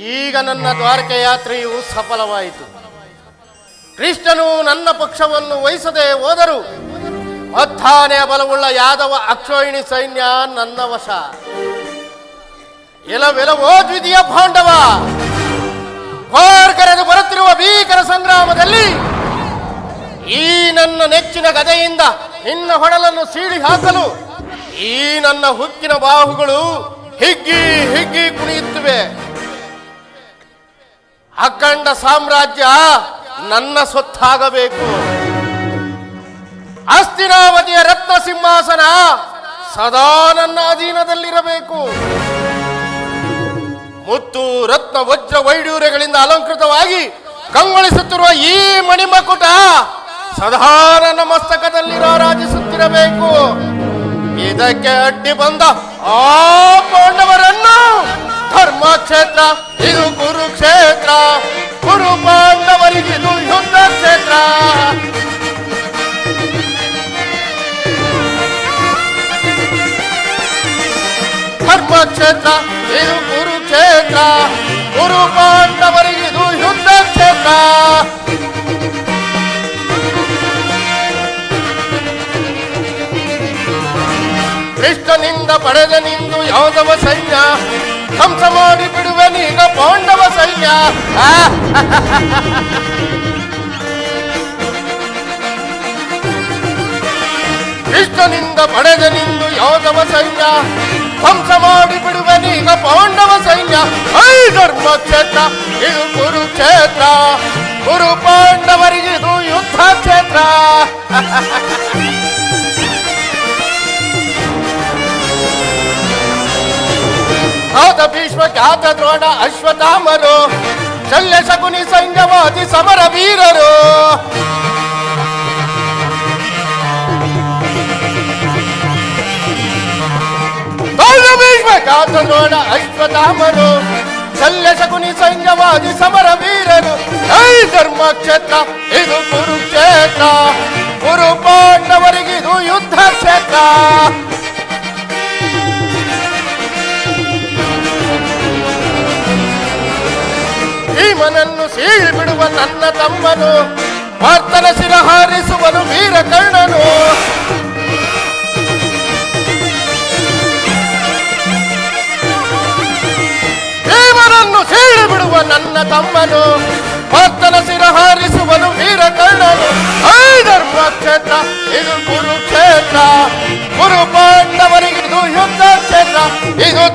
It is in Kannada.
ಈಗ ನನ್ನ ದ್ವಾರಕೆ ಯಾತ್ರೆಯು ಸಫಲವಾಯಿತು. ಕೃಷ್ಣನು ನನ್ನ ಪಕ್ಷವನ್ನು ವಹಿಸದೆ ಹೋದರು. ಮತ್ತಾನೆಯ ಬಲವುಳ್ಳ ಯಾದವ ಅಕ್ಷೋಹಿಣಿ ಸೈನ್ಯ ನನ್ನ ವಶ. ಎಲವೆಲವೋ ದ್ವಿತೀಯ ಪಾಂಡವ, ಕರೆದು ಬರುತ್ತಿರುವ ಭೀಕರ ಸಂಗ್ರಾಮದಲ್ಲಿ ಈ ನನ್ನ ನೆಚ್ಚಿನ ಗದೆಯಿಂದ ನಿನ್ನ ಹೊಡಲನ್ನು ಸೀಳಿ ಹಾಕಲು ಈ ನನ್ನ ಹುಕ್ಕಿನ ಬಾಹುಗಳು ಹಿಗ್ಗಿ ಹಿಗ್ಗಿ ಕುಣಿಯುತ್ತಿವೆ. ಅಖಂಡ ಸಾಮ್ರಾಜ್ಯ ನನ್ನ ಸೊತ್ತಾಗಬೇಕು. ಹಸ್ತಿನಾವತಿಯ ರತ್ನ ಸಿಂಹಾಸನ ಸದಾ ನನ್ನ ಅಧೀನದಲ್ಲಿರಬೇಕು. ಮುತ್ತು ರತ್ನ ವಜ್ರ ವೈಡೂರ್ಯಗಳಿಂದ ಅಲಂಕೃತವಾಗಿ ಕಂಗೊಳಿಸುತ್ತಿರುವ ಈ ಮಣಿಮಕುಟ ಸದಾ ನನ್ನ ಮಸ್ತಕದಲ್ಲಿ ರಾರಾಜಿಸುತ್ತಿರಬೇಕು. ಇದಕ್ಕೆ ಅಡ್ಡಿ ಬಂದ ಆ ಪಾಂಡವರನ್ನು ಧರ್ಮಕ್ಷೇತ್ರ ಇದು ಕುರುಕ್ಷೇತ್ರ, ಕುರು ಪಾಂಡವರಿಗಿದು ಯುದ್ಧ ಕ್ಷೇತ್ರ. ಧರ್ಮಕ್ಷೇತ್ರ ಇದು ಕುರುಕ್ಷೇತ್ರ, ಕುರು ಪಾಂಡವರಿಗಿದು ಯುದ್ಧ ಕ್ಷೇತ್ರ. ಕೃಷ್ಣನಿಂದ ಪಡೆದ ನಿಂದು ಯಾದವ ಸೈನ್ಯ, ಧ್ವಂಸ ಮಾಡಿ ಬಿಡುವನೀಗ ಪಾಂಡವ ಸೈನ್ಯ. ಕೃಷ್ಣನಿಂದ ಪಡೆದ ನಿಂದು ಯಾದವ ಸೈನ್ಯ, ಧ್ವಂಸ ಮಾಡಿ ಬಿಡುವನೀಗ ಪಾಂಡವ ಸೈನ್ಯ. ಐ ಧರ್ಮಕ್ಷೇತ್ರ ಇದು ಕುರುಕ್ಷೇತ್ರ, ಕುರು ಪಾಂಡವರಿಗಿದು ಯುದ್ಧ ಕ್ಷೇತ್ರ. ಆದ ಭೀಷ್ಮ ಖ್ಯಾತ ದ್ರೋಣ ಅಶ್ವತ್ಥಾಮರು, ಶಲ್ಯ ಶಕುನಿ ಸೈನ್ಯವಾದಿ ಸಮರ ವೀರರು. ಭೀಷ್ಮ ಖ್ಯಾತ ದ್ರೋಣ ಅಶ್ವತ್ಥಾಮರು, ಶಲ್ಯ ಶಕುನಿ ಸೈನ್ಯವಾದಿ ಸಮರ ವೀರರು. ಐ ಧರ್ಮಕ್ಷೇತ್ರ ಇದು ಕುರುಕ್ಷೇತ್ರ, ಕುರು ಪಾಂಡವರಿಗಿದು ಯುದ್ಧ ಕ್ಷೇತ್ರ. ಭೀಮನನ್ನು ಸೀಳಿ ಬಿಡುವ ನನ್ನ ತಮ್ಮನು, ಪಾರ್ಥನ ಶಿರ ಹಾರಿಸುವನು ವೀರ ಕರ್ಣನು. ಭೀಮನನ್ನು ಸೀಳಿ ಬಿಡುವ ನನ್ನ ತಮ್ಮನು, ಪಾರ್ಥನ ಶಿರ ಹಾರಿಸುವನು ವೀರ ಕರ್ಣನು. ಐ ಧರ್ಮಕ್ಷೇತ್ರ ಇದು ಕುರುಕ್ಷೇತ್ರ, ಕುರು ಪಾಂಡವರಿಗಿದು ಯುದ್ಧ ಕ್ಷೇತ್ರ. ಇದು